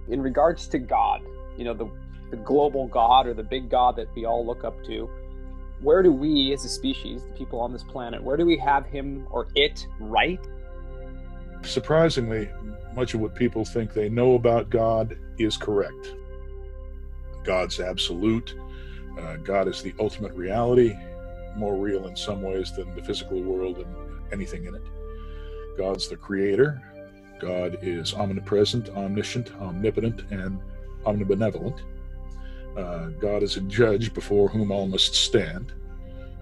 In regards to God, the global God or the big God that we all look up to, where do we as a species, the people on this planet, where do we have him or it right? Surprisingly, much of what people think they know about God is correct. God's absolute. God is the ultimate reality, more real in some ways than the physical world and anything in it. God's the creator. God is omnipresent, omniscient, omnipotent, and omnibenevolent. God is a judge before whom all must stand,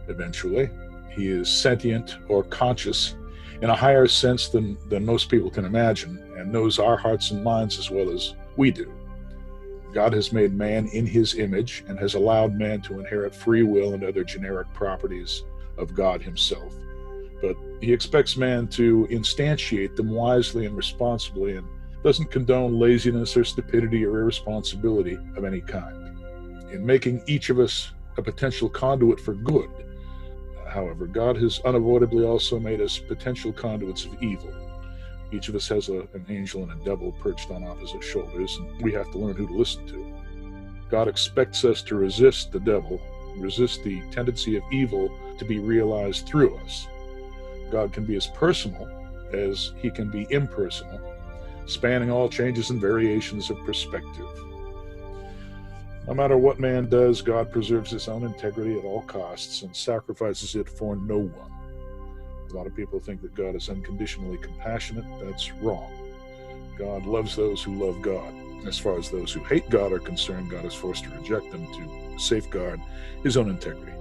eventually. He is sentient or conscious in a higher sense than most people can imagine, and knows our hearts and minds as well as we do. God has made man in his image and has allowed man to inherit free will and other generic properties of God himself. But he expects man to instantiate them wisely and responsibly, and doesn't condone laziness or stupidity or irresponsibility of any kind. In making each of us a potential conduit for good, however, God has unavoidably also made us potential conduits of evil. Each of us has an angel and a devil perched on opposite shoulders, and we have to learn who to listen to. God expects us to resist the devil, resist the tendency of evil to be realized through us. God can be as personal as he can be impersonal, spanning all changes and variations of perspective. No matter what man does, God preserves his own integrity at all costs and sacrifices it for no one. A lot of people think that God is unconditionally compassionate. That's wrong. God loves those who love God. As far as those who hate God are concerned, God is forced to reject them to safeguard his own integrity.